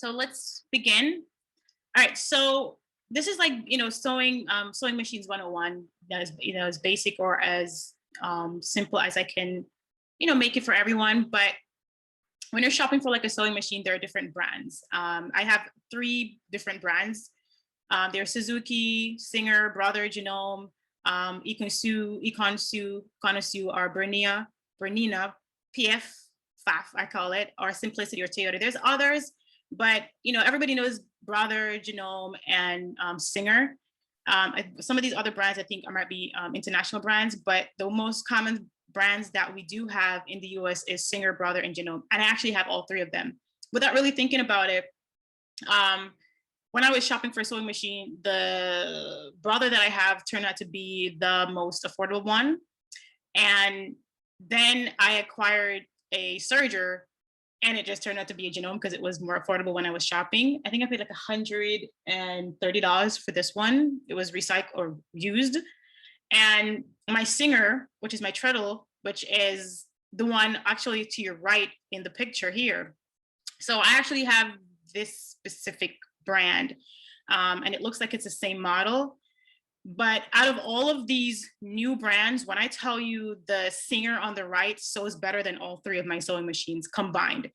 So let's begin. All right. So this is like, sewing machines 101. That is, as basic or as simple as I can, make it for everyone. But when you're shopping for like a sewing machine, there are different brands. I have three different brands. They're Suzuki, Singer, Brother, Genome, Econsu, or Bernina, PF, FAF, I call it, or Simplicity or Toyota. There's others, but everybody knows Brother, Genome, and Singer. Some of these other brands I think might be international brands, but the most common brands that we do have in the US is Singer, Brother, and Genome. And I actually have all three of them. Without really thinking about it, when I was shopping for a sewing machine, the Brother that I have turned out to be the most affordable one. And then I acquired a serger, and it just turned out to be a Genome because it was more affordable when I was shopping. I think I paid like $130 for this one. It was recycled or used. And my Singer, which is my treadle, which is the one actually to your right in the picture here. So I actually have this specific brand, and it looks like it's the same model. But out of all of these new brands, when I tell you the Singer on the right sews better than all three of my sewing machines combined,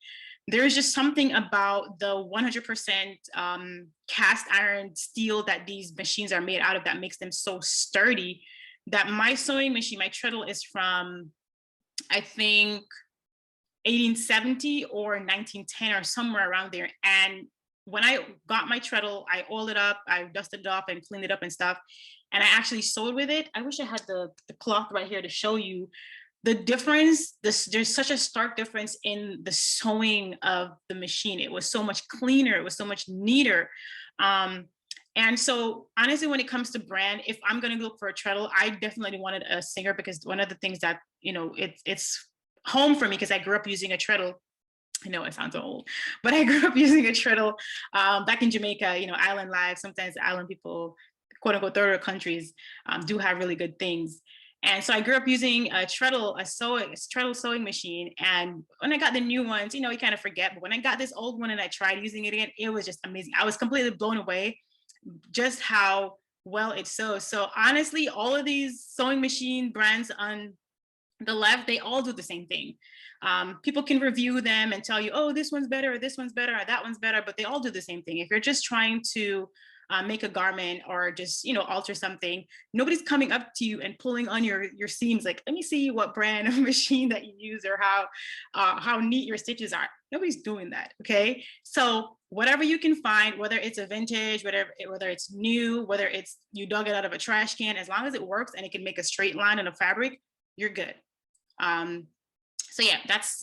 there's just something about the 100% cast iron steel that these machines are made out of that makes them so sturdy that my sewing machine, my treadle, is from, I think, 1870 or 1910 or somewhere around there. And when I got my treadle, I oiled it up, I dusted it off and cleaned it up and stuff. And I actually sewed with it. I wish I had the cloth right here to show you the difference. There's such a stark difference in the sewing of the machine. It was so much cleaner. It was so much neater. And so honestly, when it comes to brand, if I'm going to look for a treadle, I definitely wanted a Singer, because one of the things that, it's home for me because I grew up using a treadle. I know it sounds old, but I grew up using a treadle back in Jamaica, island life. Sometimes the island people, quote unquote, third world countries do have really good things. And so I grew up using a treadle sewing machine. And when I got the new ones, you kind of forget. But when I got this old one and I tried using it again, it was just amazing. I was completely blown away just how well it sews. So honestly, all of these sewing machine brands on the left, they all do the same thing. People can review them and tell you, oh, this one's better, or this one's better, or that one's better, but they all do the same thing. If you're just trying to make a garment or just, alter something, nobody's coming up to you and pulling on your seams like, let me see what brand of machine that you use or how neat your stitches are. Nobody's doing that, okay? So whatever you can find, whether it's a vintage, whether it's new, whether it's you dug it out of a trash can, as long as it works and it can make a straight line in a fabric, you're good. So yeah, that's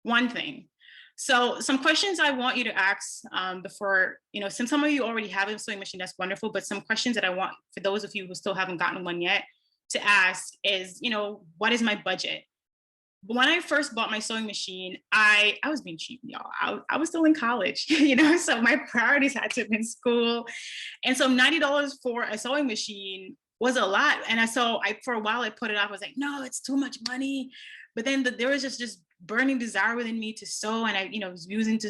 one thing. So some questions I want you to ask before, since some of you already have a sewing machine, that's wonderful, but some questions that I want for those of you who still haven't gotten one yet to ask is, what is my budget? When I first bought my sewing machine, I was being cheap, y'all. I was still in college, so my priorities had to be in school. And so $90 for a sewing machine was a lot. And so for a while, I put it off. I was like, no, it's too much money. But then there was just burning desire within me to sew. And I, was using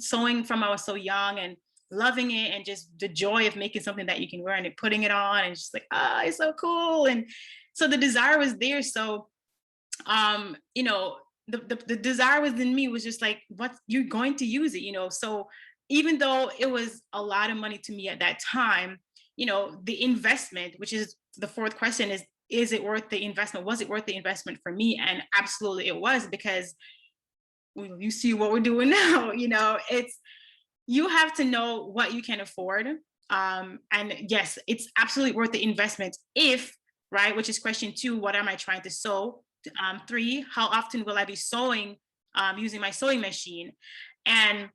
sewing from I was so young and loving it, and just the joy of making something that you can wear and putting it on, and just like, it's so cool. And so the desire was there. So, the desire within me was just like, what, you're going to use it, so even though it was a lot of money to me at that time, the investment, which is the fourth question, is it worth the investment? Was it worth the investment for me? And absolutely it was, because you see what we're doing now, you have to know what you can afford. And yes, it's absolutely worth the investment if, right, which is question 2, what am I trying to sew? 3, how often will I be sewing using my sewing machine? And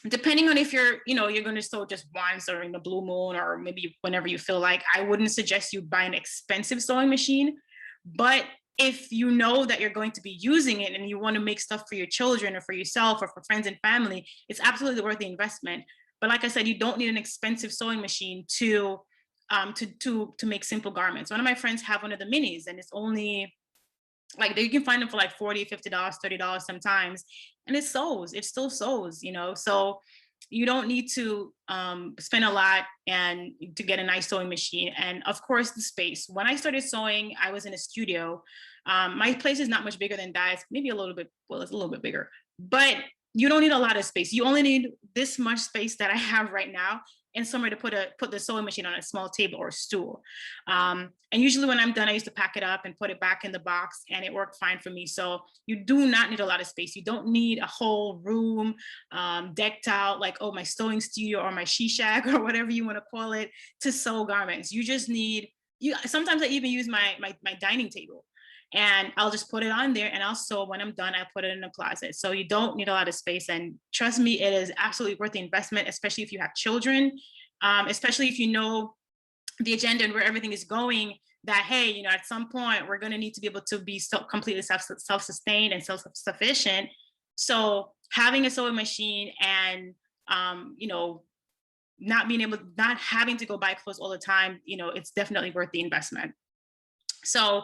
depending on if you're going to sew just once or in a blue moon or maybe whenever you feel like, I wouldn't suggest you buy an expensive sewing machine. But if you know that you're going to be using it and you want to make stuff for your children or for yourself or for friends and family, it's absolutely worth the investment. But like I said, you don't need an expensive sewing machine to make simple garments. One of my friends have one of the minis, and it's only like, you can find them for like $40, $50, $30 sometimes, and it still sews, so you don't need to spend a lot and to get a nice sewing machine. And of course, the space. When I started sewing, I was in a studio. My place is not much bigger than that. It's maybe a little bit, well, it's a little bit bigger, but you don't need a lot of space. You only need this much space that I have right now, and somewhere to put the sewing machine on a small table or stool. And usually when I'm done, I used to pack it up and put it back in the box, and it worked fine for me. So you do not need a lot of space. You don't need a whole room decked out like, oh, my sewing studio or my she shack or whatever you want to call it to sew garments. You just need, sometimes I even use my dining table, and I'll just put it on there and I'll sew. When I'm done, I put it in the closet. So you don't need a lot of space. And trust me, it is absolutely worth the investment, especially if you have children, especially if you know the agenda and where everything is going, that, hey, you know, at some point we're going to need to be able to be completely self-sustained and self-sufficient. So having a sewing machine and, you know, not having to go buy clothes all the time, you know, it's definitely worth the investment. So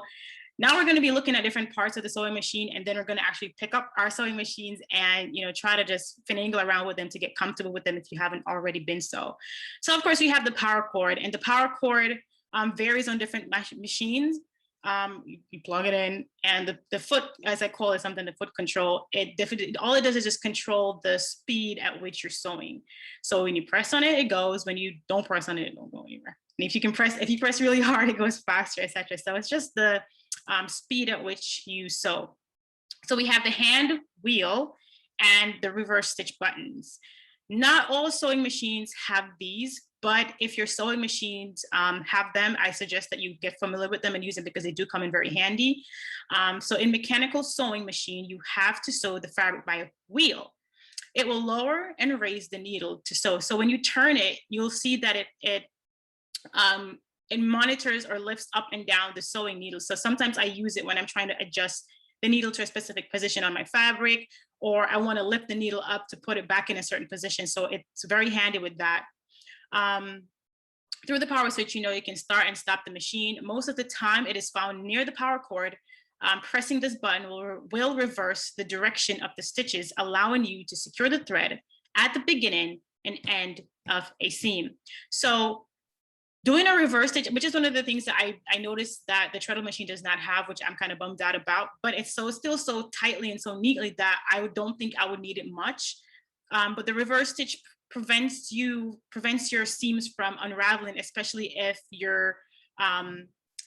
now we're going to be looking at different parts of the sewing machine, and then we're going to actually pick up our sewing machines and, you know, try to just finagle around with them to get comfortable with them if you haven't already been so. So of course we have the power cord, and the power cord varies on different machines. You plug it in, and the foot, as I call it, something, the foot control, all it does is just control the speed at which you're sewing. So when you press on it, it goes. When you don't press on it, it don't go anywhere. And if you press really hard, it goes faster, etc. So it's just the speed at which you sew. So we have the hand wheel and the reverse stitch buttons. Not all sewing machines have these, but if your sewing machines have them, I suggest that you get familiar with them and use them, because they do come in very handy. So in mechanical sewing machine, you have to sew the fabric by a wheel. It will lower and raise the needle to sew. So when you turn it, you'll see that it monitors or lifts up and down the sewing needle. So sometimes I use it when I'm trying to adjust the needle to a specific position on my fabric, or I want to lift the needle up to put it back in a certain position. So it's very handy with that. Through the power switch, you know, you can start and stop the machine. Most of the time it is found near the power cord. Pressing this button will reverse the direction of the stitches, allowing you to secure the thread at the beginning and end of a seam. So doing a reverse stitch, which is one of the things that I noticed that the treadle machine does not have, which I'm kind of bummed out about, but it's still so tightly and so neatly that I don't think I would need it much. But the reverse stitch prevents your seams from unraveling, especially if you're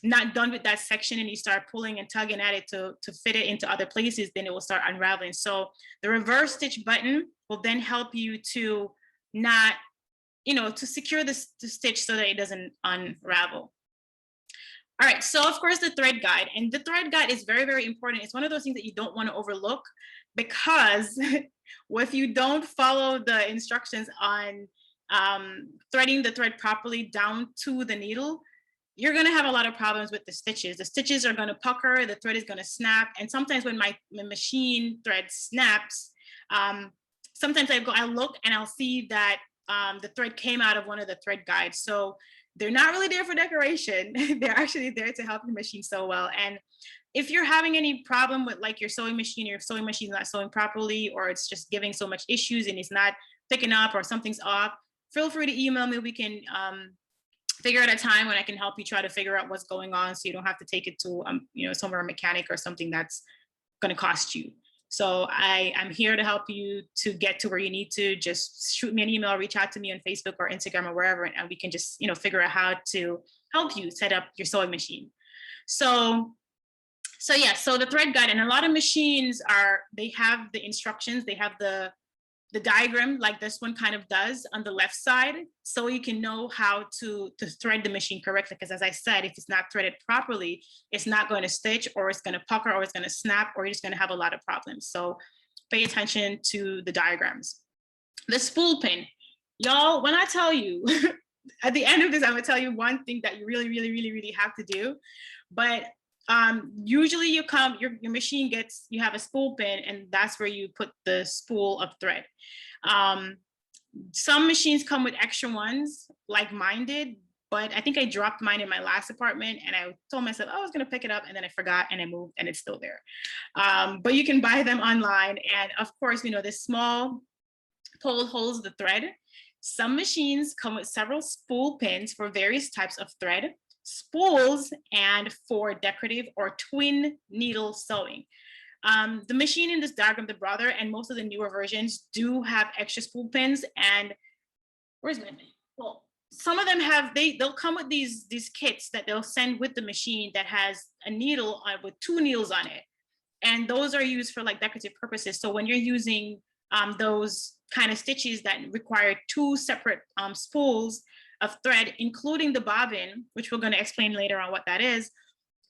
not done with that section and you start pulling and tugging at it to fit it into other places, then it will start unraveling. So the reverse stitch button will then help you to not, you know, to secure the stitch so that it doesn't unravel. All right, so of course the thread guide, and the thread guide is very, very important. It's one of those things that you don't want to overlook, because if you don't follow the instructions on threading the thread properly down to the needle, you're going to have a lot of problems with the stitches. The stitches are going to pucker, the thread is going to snap, and sometimes when my machine thread snaps, sometimes I look and I'll see that the thread came out of one of the thread guides. So they're not really there for decoration. They're actually there to help your machine sew well. And if you're having any problem with like your sewing machine not sewing properly, or it's just giving so much issues and it's not picking up, or something's off, feel free to email me. We can figure out a time when I can help you try to figure out what's going on, so you don't have to take it to you know, somewhere a mechanic or something that's going to cost you. So I'm here to help you to get to where you need to. Just shoot me an email, reach out to me on Facebook or Instagram or wherever, and we can just, you know, figure out how to help you set up your sewing machine. So the thread guide, and a lot of machines they have the instructions, they have the diagram like this one kind of does on the left side, so you can know how to thread the machine correctly. Because as I said, if it's not threaded properly, it's not going to stitch, or it's going to pucker, or it's going to snap, or you're just going to have a lot of problems. So pay attention to the diagrams. The spool pin, y'all, when I tell you, at the end of this, I'm going to tell you one thing that you really, really, really, really have to do. But usually your machine you have a spool pin, and that's where you put the spool of thread. Some machines come with extra ones, like mine did, but I think I dropped mine in my last apartment, and I told myself, oh, I was going to pick it up, and then I forgot, and I moved, and it's still there. But you can buy them online. And of course, you know, this small pole holds the thread. Some machines come with several spool pins for various types of thread, spools, and for decorative or twin needle sewing. The machine in this diagram, the Brother, and most of the newer versions do have extra spool pins. And where's my, well, some of them have, they'll come with these kits that they'll send with the machine that has a needle on with 2 needles on it. And those are used for like decorative purposes. So when you're using those kind of stitches that require 2 separate spools of thread, including the bobbin, which we're going to explain later on what that is,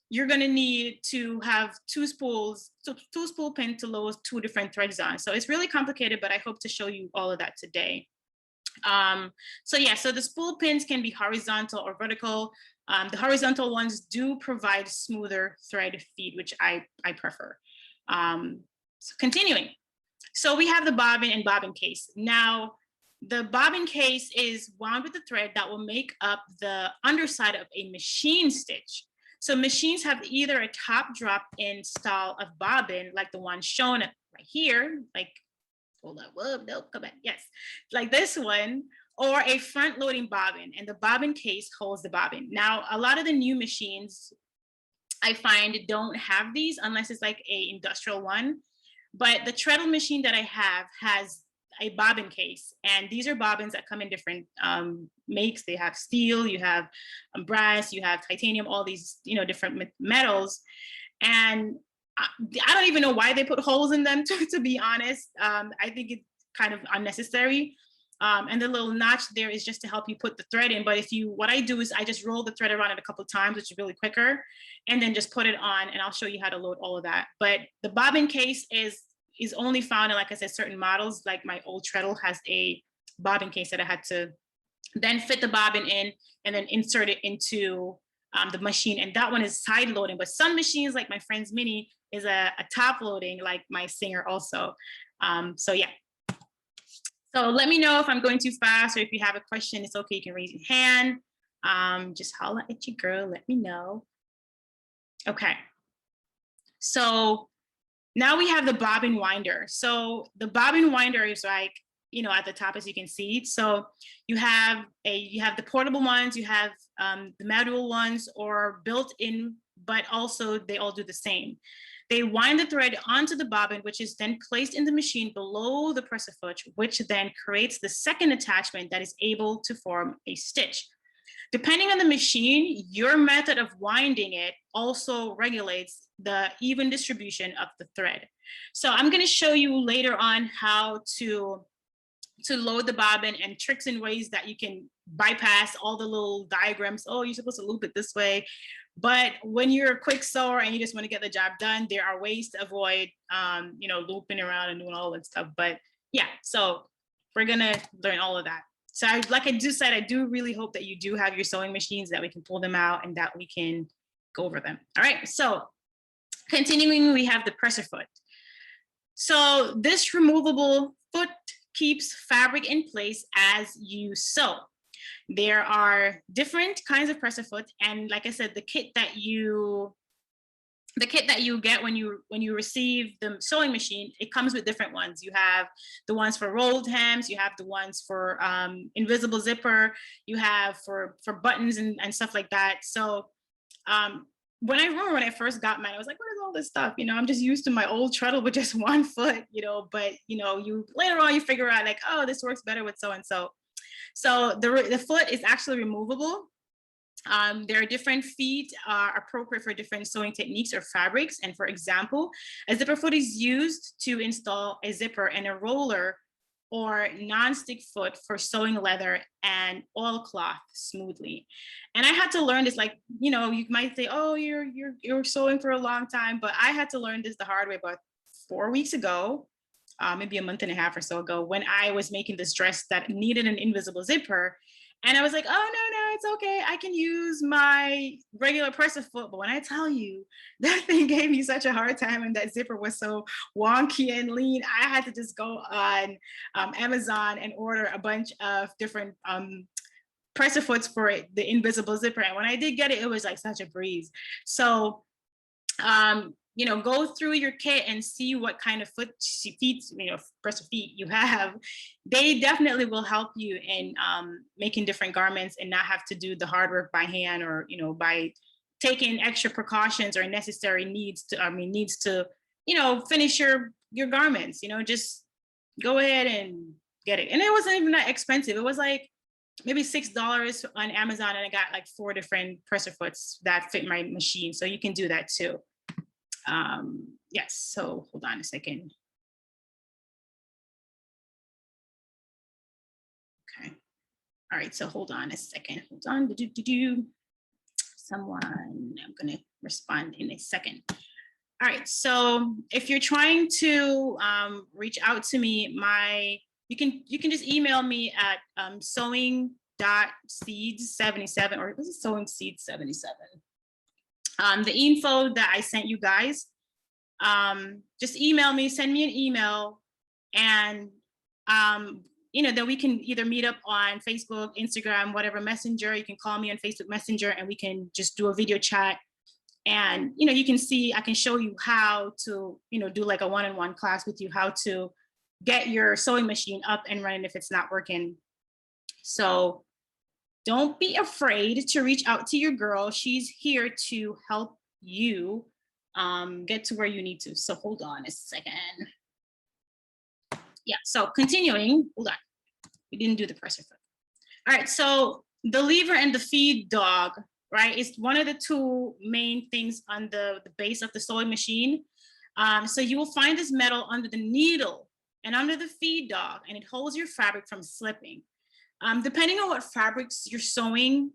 you're going to need to have 2 spools, so 2 spool pins to load 2 different threads on. So it's really complicated, but I hope to show you all of that today. So yeah, so the spool pins can be horizontal or vertical. The horizontal ones do provide smoother thread feed, which I prefer. So continuing. So we have the bobbin and bobbin case. Now, the bobbin case is wound with the thread that will make up the underside of a machine stitch. So machines have either a top drop-in style of bobbin, like the one shown right here, like, hold up, whoa, no, come back, yes, like this one, or a front-loading bobbin, and the bobbin case holds the bobbin. Now, a lot of the new machines I find don't have these unless it's like a industrial one, but the treadle machine that I have has a bobbin case, and these are bobbins that come in different makes. They have steel, you have brass, you have titanium, all these, you know, different metals. And I don't even know why they put holes in them, to be honest. I think it's kind of unnecessary. And the little notch there is just to help you put the thread in. But what I do is I just roll the thread around it a couple of times, which is really quicker, and then just put it on, and I'll show you how to load all of that. But the bobbin case is only found in, like I said, certain models. Like my old treadle has a bobbin case that I had to then fit the bobbin in and then insert it into the machine. And that one is side loading, but some machines like my friend's Mini is a top loading, like my Singer also. So yeah. So let me know if I'm going too fast, or if you have a question, it's okay, you can raise your hand. Just holla at your girl, let me know. Okay. So now we have the bobbin winder. So the bobbin winder is like, you know, at the top, as you can see. So you have the portable ones, you have the manual ones, or built in, but also they all do the same. They wind the thread onto the bobbin, which is then placed in the machine below the presser foot, which then creates the second attachment that is able to form a stitch. Depending on the machine, your method of winding it also regulates the even distribution of the thread. So I'm going to show you later on how to load the bobbin, and tricks and ways that you can bypass all the little diagrams. Oh, you're supposed to loop it this way. But when you're a quick sewer and you just want to get the job done, there are ways to avoid, you know, looping around and doing all that stuff. But yeah, so we're going to learn all of that. So like I just said, I do really hope that you do have your sewing machines, that we can pull them out and that we can go over them. All right, so continuing, we have the presser foot. So this removable foot keeps fabric in place as you sew. There are different kinds of presser foot, and like I said, the kit that you get when you receive the sewing machine, it comes with different ones. You have the ones for rolled hems, you have the ones for invisible zipper, you have for buttons and stuff like that. So when I first got mine, I was like, what is all this stuff? You know, I'm just used to my old treadle with just one foot, you know, but you know, later on you figure out like, oh, this works better with so and so. So the foot is actually removable. There are different feet appropriate for different sewing techniques or fabrics. And for example, a zipper foot is used to install a zipper, and a roller or non-stick foot for sewing leather and oilcloth smoothly. And I had to learn this, like, you know, you might say, oh, you're sewing for a long time, but I had to learn this the hard way about 4 weeks ago. Maybe a month and a half or so ago, when I was making this dress that needed an invisible zipper. And I was like, oh, no, it's okay. I can use my regular presser foot. But when I tell you, that thing gave me such a hard time, and that zipper was so wonky and lean, I had to just go on Amazon and order a bunch of different presser foots for the invisible zipper. And when I did get it, it was like such a breeze. So go through your kit and see what kind of feet, press of feet you have. They definitely will help you in making different garments and not have to do the hard work by hand, or by taking extra precautions or necessary needs to finish your garments. Just go ahead and get it. And it wasn't even that expensive. It was like maybe $6 on Amazon, and I got like 4 different presser foots that fit my machine. So you can do that too. Yes, so hold on a second. Okay. All right, so hold on a second. Hold on. Someone, I'm gonna respond in a second. All right, so if you're trying to reach out to me, you can just email me at sewing.seeds77, or was it sewing seeds 77? The info that I sent you guys, just email me, send me an email, and then we can either meet up on Facebook, Instagram, whatever messenger. You can call me on Facebook Messenger, and we can just do a video chat. And you can see, I can show you how to do like a one-on-one class with you, how to get your sewing machine up and running if it's not working. So don't be afraid to reach out to your girl. She's here to help you get to where you need to. So hold on a second. Yeah, so continuing, hold on. We didn't do the presser foot. All right, so the lever and the feed dog, right, is one of the 2 main things on the base of the sewing machine. So you will find this metal under the needle and under the feed dog, and it holds your fabric from slipping. Depending on what fabrics you're sewing,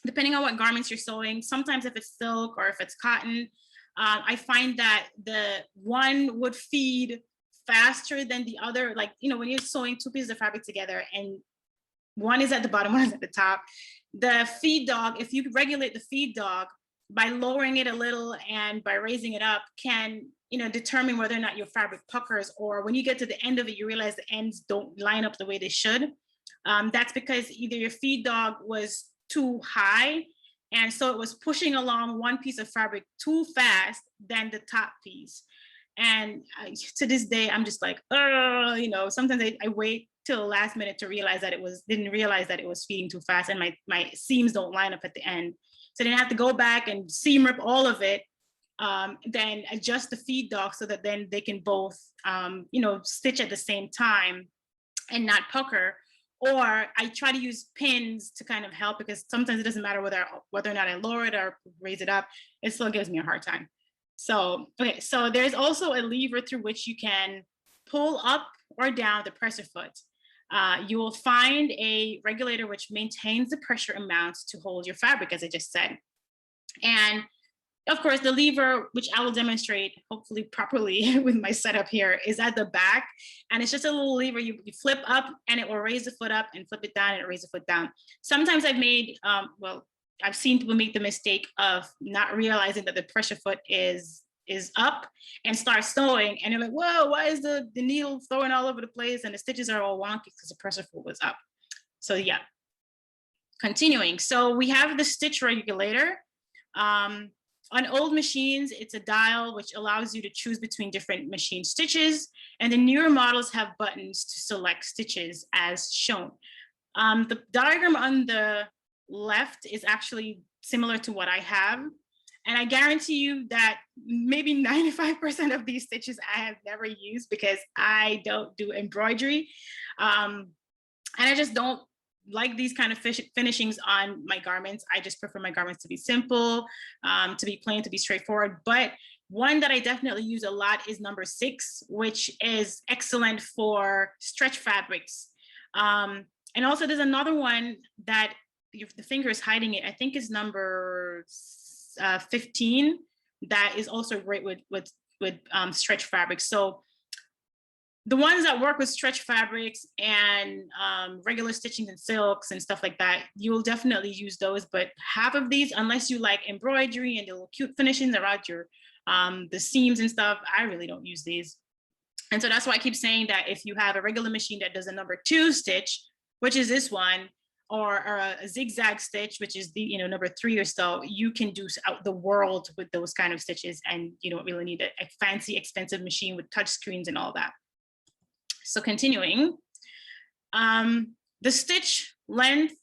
depending on what garments you're sewing, sometimes if it's silk or if it's cotton, I find that the one would feed faster than the other. Like, when you're sewing 2 pieces of fabric together and one is at the bottom, one is at the top, the feed dog, if you regulate the feed dog by lowering it a little and by raising it up, can determine whether or not your fabric puckers, or when you get to the end of it, you realize the ends don't line up the way they should. That's because either your feed dog was too high, and so it was pushing along one piece of fabric too fast than the top piece. And to this day, I'm just like, sometimes I wait till the last minute to realize that didn't realize that it was feeding too fast, and my seams don't line up at the end. So then I have to go back and seam rip all of it, then adjust the feed dog so that then they can both, stitch at the same time and not pucker. Or I try to use pins to kind of help, because sometimes it doesn't matter whether or not I lower it or raise it up, it still gives me a hard time. So, okay, so there's also a lever through which you can pull up or down the presser foot. You will find a regulator which maintains the pressure amount to hold your fabric, as I just said. And of course, the lever, which I will demonstrate hopefully properly with my setup here, is at the back. And it's just a little lever you flip up and it will raise the foot up, and flip it down and it raise the foot down. Sometimes I've made, I've seen people make the mistake of not realizing that the pressure foot is up and start sewing. And you're like, whoa, why is the needle throwing all over the place? And the stitches are all wonky because the pressure foot was up. So yeah, continuing. So we have the stitch regulator. On old machines, it's a dial which allows you to choose between different machine stitches, and the newer models have buttons to select stitches as shown. The diagram on the left is actually similar to what I have, and I guarantee you that maybe 95% of these stitches I have never used, because I don't do embroidery, and I just don't like these kind of finishings on my garments. I just prefer my garments to be simple, to be plain, to be straightforward. But one that I definitely use a lot is number 6, which is excellent for stretch fabrics. And also there's another one that the finger is hiding it, I think is number 15, that is also great with stretch fabrics. So the ones that work with stretch fabrics and regular stitchings and silks and stuff like that, you'll definitely use those. But half of these, unless you like embroidery and the little cute finishings around your the seams and stuff, I really don't use these. And so that's why I keep saying that if you have a regular machine that does a number 2 stitch, which is this one, or a zigzag stitch, which is the number 3 or so, you can do out the world with those kind of stitches, and you don't really need a fancy, expensive machine with touch screens and all that. So continuing, the stitch length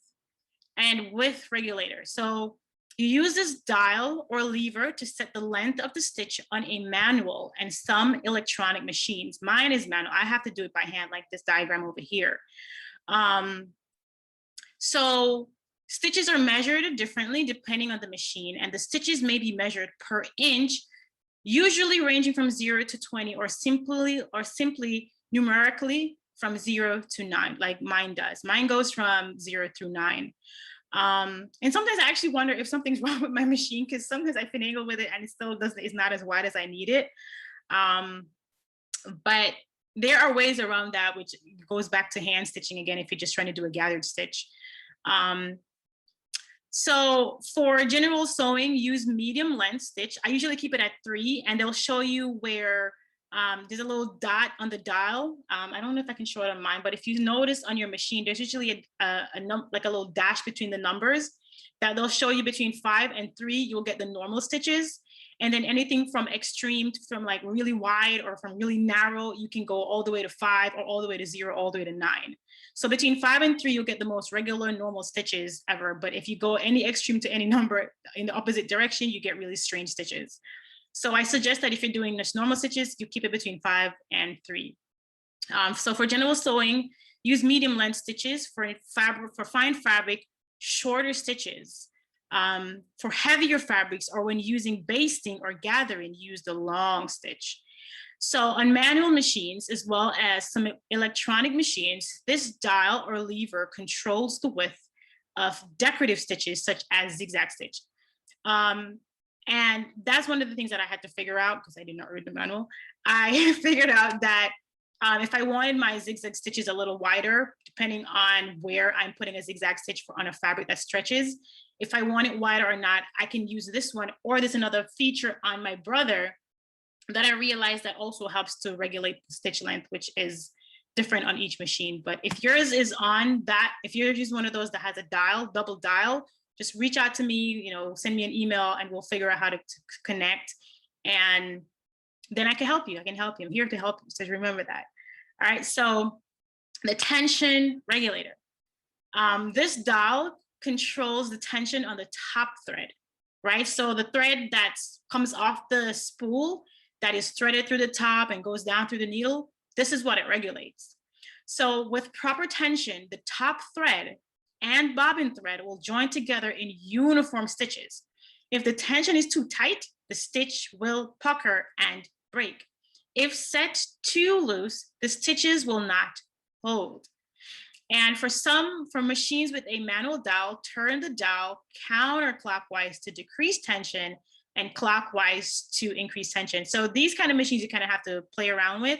and width regulator. So you use this dial or lever to set the length of the stitch on a manual and some electronic machines. Mine is manual. I have to do it by hand, like this diagram over here. So stitches are measured differently depending on the machine, and the stitches may be measured per inch, usually ranging from 0 to 20, or simply numerically from 0 to 9, like mine does. Mine goes from 0 through 9. And sometimes I actually wonder if something's wrong with my machine, because sometimes I finagle with it and it still is not as wide as I need it. But there are ways around that, which goes back to hand stitching again, if you're just trying to do a gathered stitch. So for general sewing, use medium length stitch. I usually keep it at 3, and they'll show you where there's a little dot on the dial. I don't know if I can show it on mine, but if you notice on your machine, there's usually like a little dash between the numbers that they'll show you. Between 5 and 3, you'll get the normal stitches. And then anything from extreme, from like really wide or from really narrow, you can go all the way to 5 or all the way to 0, all the way to 9. So between 5 and 3, you'll get the most regular normal stitches ever. But if you go any extreme to any number in the opposite direction, you get really strange stitches. So I suggest that if you're doing this normal stitches, you keep it between 5 and 3. So for general sewing, use medium length stitches. For fine fabric, shorter stitches. For heavier fabrics, or when using basting or gathering, use the long stitch. So on manual machines, as well as some electronic machines, this dial or lever controls the width of decorative stitches, such as zigzag stitch. And that's one of the things that I had to figure out, because I did not read the manual. I figured out that if I wanted my zigzag stitches a little wider, depending on where I'm putting a zigzag stitch on a fabric that stretches, if I want it wider or not, I can use this one, or there's another feature on my brother that I realized that also helps to regulate the stitch length, which is different on each machine. But if yours is on that, if you're using one of those that has a dial, double dial, just reach out to me, send me an email, and we'll figure out how to connect. And then I can help you. I'm here to help you. So remember that. All right. So the tension regulator. This dial controls the tension on the top thread, right? So the thread that comes off the spool that is threaded through the top and goes down through the needle, this is what it regulates. So with proper tension, the top thread and bobbin thread will join together in uniform stitches. If the tension is too tight, the stitch will pucker and break. If set too loose, the stitches will not hold. And for machines with a manual dowel, turn the dowel counterclockwise to decrease tension and clockwise to increase tension. So these kind of machines you kind of have to play around with.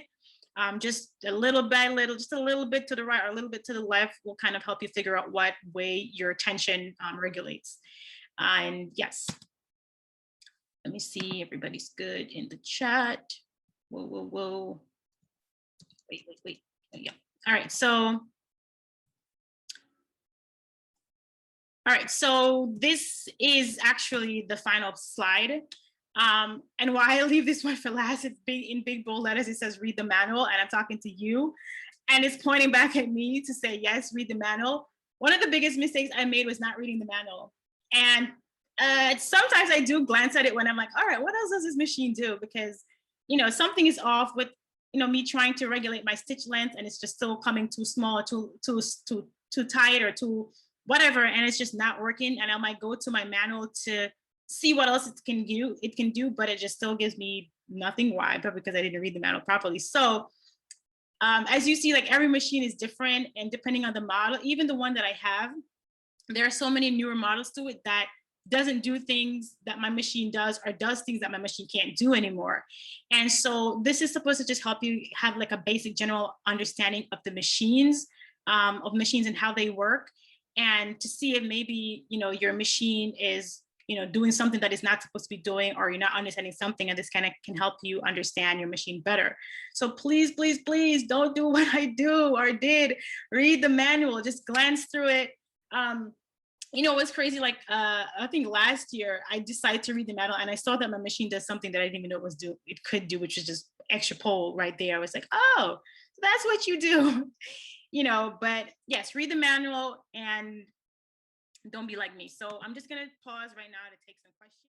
Just a little bit to the right or a little bit to the left will kind of help you figure out what way your tension regulates. And yes, let me see, everybody's good in the chat. Whoa. Wait. Yeah. All right, so this is actually the final slide. And why I leave this one for last, it's in big bold letters, it says read the manual, and I'm talking to you. And it's pointing back at me to say, yes, read the manual. One of the biggest mistakes I made was not reading the manual. And sometimes I do glance at it when I'm like, all right, what else does this machine do? Because, something is off with, me trying to regulate my stitch length, and it's just still coming too small, too tight, or too whatever, and it's just not working. And I might go to my manual to see what else it can do, but it just still gives me nothing. Why? But because I didn't read the manual properly. So as you see, like every machine is different, and depending on the model, even the one that I have, there are so many newer models to it that doesn't do things that my machine does, or does things that my machine can't do anymore. And so this is supposed to just help you have like a basic general understanding of the machines, and how they work, and to see if maybe, your machine is, doing something that is not supposed to be doing, or you're not understanding something, and this kind of can help you understand your machine better. So please, please, please don't do what I do or did. Read the manual, just glance through it. Um, what's crazy? Like, I think last year I decided to read the manual and I saw that my machine does something that I didn't even know it could do, which is just extra pole right there. I was like, oh, so that's what you do, But yes, read the manual and don't be like me. So I'm just gonna pause right now to take some questions.